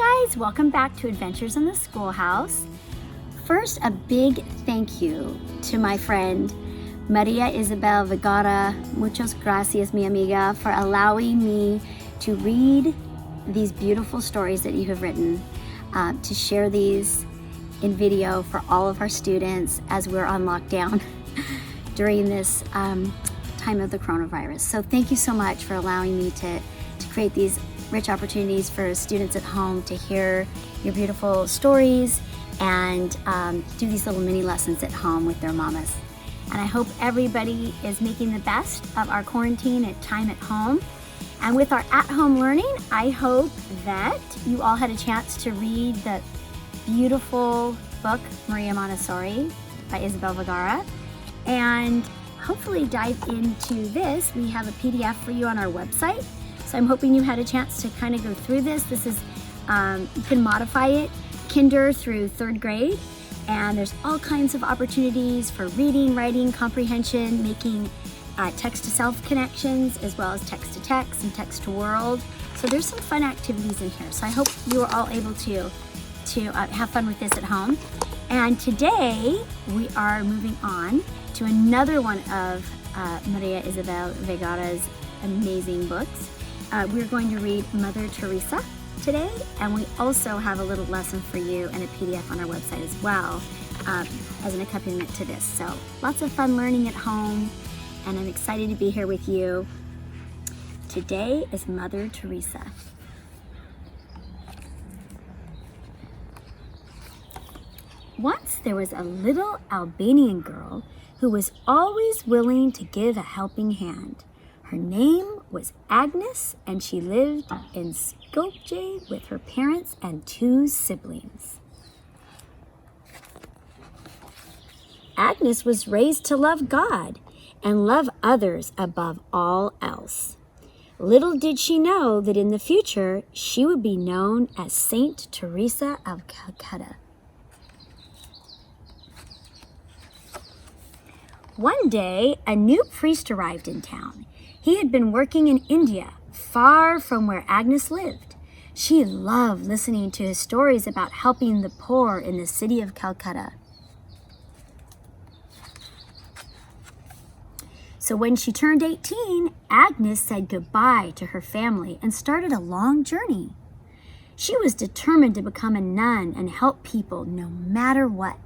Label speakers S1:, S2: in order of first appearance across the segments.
S1: Hi guys, welcome back to Adventures in the Schoolhouse. First, a big thank you to my friend Maria Isabel Vergara. Muchas gracias, mi amiga, for allowing me to read these beautiful stories that you have written, to share these in video for all of our students as we're on lockdown during this time of the coronavirus. So thank you so much for allowing me to create these rich opportunities for students at home to hear your beautiful stories and do these little mini lessons at home with their mamas. And I hope everybody is making the best of our quarantine and time at home. And with our at-home learning, I hope that you all had a chance to read the beautiful book, Maria Montessori by Isabel Vergara. And hopefully dive into this. We have a PDF for you on our website. So I'm hoping you had a chance to kind of go through this. This is, you can modify it, kinder through third grade. And there's all kinds of opportunities for reading, writing, comprehension, making text-to-self connections, as well as text-to-text and text-to-world. So there's some fun activities in here. So I hope you are all able to have fun with this at home. And today we are moving on to another one of Maria Isabel Vergara's amazing books. We're going to read Mother Teresa today, and we also have a little lesson for you and a PDF on our website as well as an accompaniment to this. So lots of fun learning at home, and I'm excited to be here with you. Today is Mother Teresa. Once there was a little Albanian girl who was always willing to give a helping hand. Her name was Agnes, and she lived in Skopje with her parents and 2 siblings. Agnes was raised to love God and love others above all else. Little did she know that in the future she would be known as Saint Teresa of Calcutta. One day, a new priest arrived in town. He had been working in India, far from where Agnes lived. She loved listening to his stories about helping the poor in the city of Calcutta. So when she turned 18, Agnes said goodbye to her family and started a long journey. She was determined to become a nun and help people no matter what.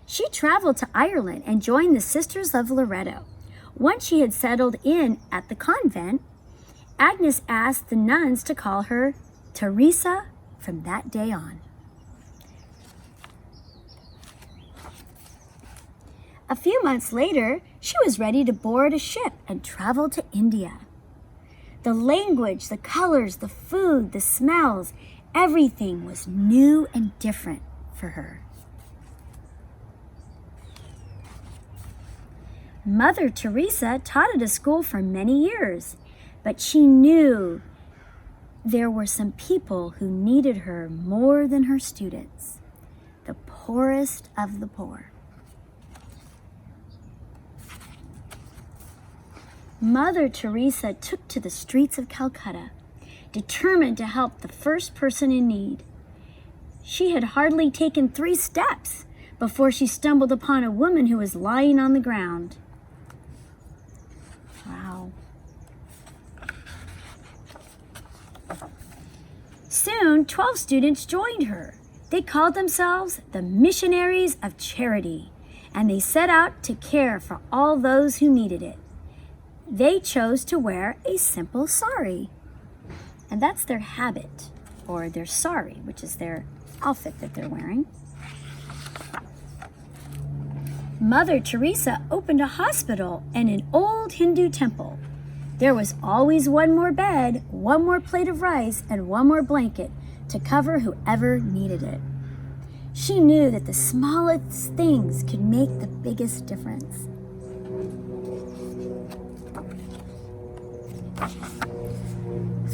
S1: She traveled to Ireland and joined the Sisters of Loretto. Once she had settled in at the convent, Agnes asked the nuns to call her Teresa from that day on. A few months later, she was ready to board a ship and travel to India. The language, the colors, the food, the smells, everything was new and different for her. Mother Teresa taught at a school for many years, but she knew there were some people who needed her more than her students, the poorest of the poor. Mother Teresa took to the streets of Calcutta, determined to help the first person in need. She had hardly taken 3 steps before she stumbled upon a woman who was lying on the ground. Wow. Soon, 12 students joined her. They called themselves the Missionaries of Charity, and they set out to care for all those who needed it. They chose to wear a simple sari, and that's their habit, or their sari, which is their outfit that they're wearing. Mother Teresa opened a hospital and an old Hindu temple. There was always one more bed, one more plate of rice, and one more blanket to cover whoever needed it. She knew that the smallest things could make the biggest difference.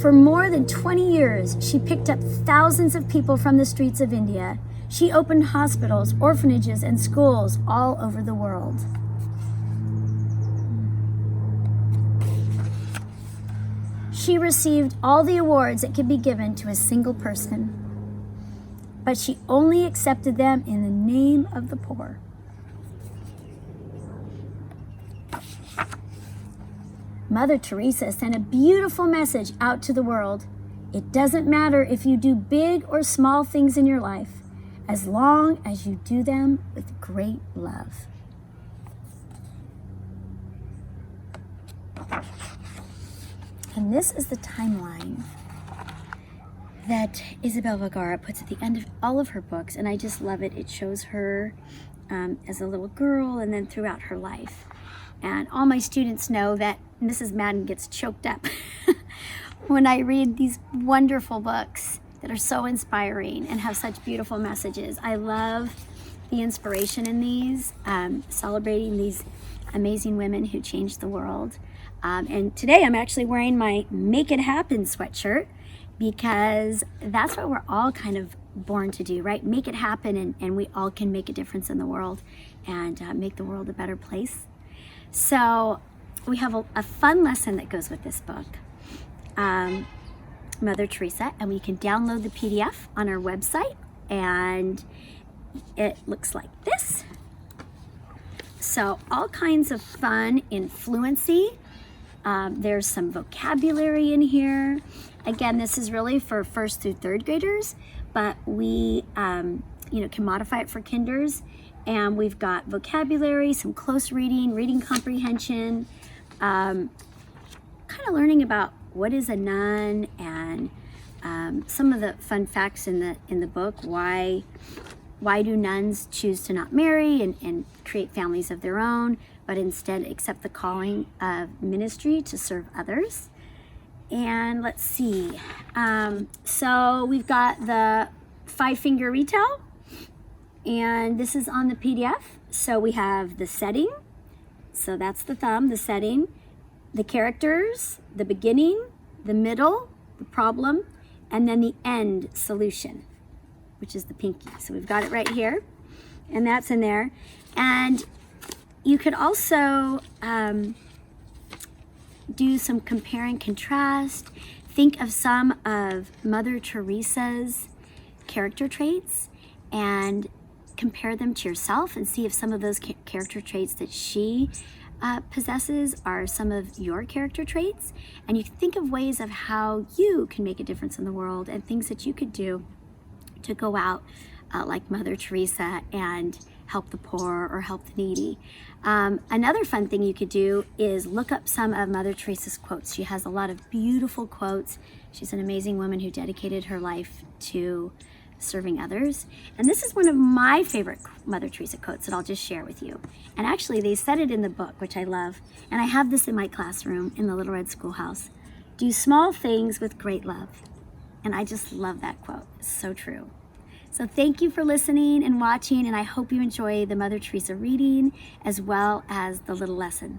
S1: For more than 20 years, she picked up thousands of people from the streets of India. She opened hospitals, orphanages, and schools all over the world. She received all the awards that could be given to a single person, but she only accepted them in the name of the poor. Mother Teresa sent a beautiful message out to the world. It doesn't matter if you do big or small things in your life, as long as you do them with great love. And this is the timeline that Isabel Vergara puts at the end of all of her books, and I just love it. It shows her as a little girl and then throughout her life. And all my students know that Mrs. Madden gets choked up when I read these wonderful books that are so inspiring and have such beautiful messages. I love the inspiration in these, celebrating these amazing women who changed the world. And today I'm actually wearing my Make It Happen sweatshirt because that's what we're all kind of born to do, right? Make it happen, and we all can make a difference in the world and make the world a better place. So we have a fun lesson that goes with this book, Mother Teresa, and we can download the PDF on our website, and it looks like this. So all kinds of fun in fluency. There's some vocabulary in here. Again, this is really for 1st through 3rd graders, but we can modify it for kinders. And we've got vocabulary, some close reading, reading comprehension, kind of learning about what is a nun, and some of the fun facts in the book. Why do nuns choose to not marry and create families of their own, but instead accept the calling of ministry to serve others? And let's see. So we've got the 5-finger retell, and this is on the PDF. So we have the setting. So that's the thumb, the setting, the characters, the beginning, the middle, the problem, and then the end solution, which is the pinky. So we've got it right here, and that's in there. And you could also do some compare and contrast. Think of some of Mother Teresa's character traits and compare them to yourself and see if some of those character traits that she possesses are some of your character traits. And you can think of ways of how you can make a difference in the world and things that you could do to go out like Mother Teresa and help the poor or help the needy. Another fun thing you could do is look up some of Mother Teresa's quotes. She has a lot of beautiful quotes. She's an amazing woman who dedicated her life to serving others. And this is one of my favorite Mother Teresa quotes that I'll just share with you. And actually they said it in the book, which I love. And I have this in my classroom in the Little Red Schoolhouse. Do small things with great love. And I just love that quote. It's so true. So thank you for listening and watching, and I hope you enjoy the Mother Teresa reading as well as the little lesson.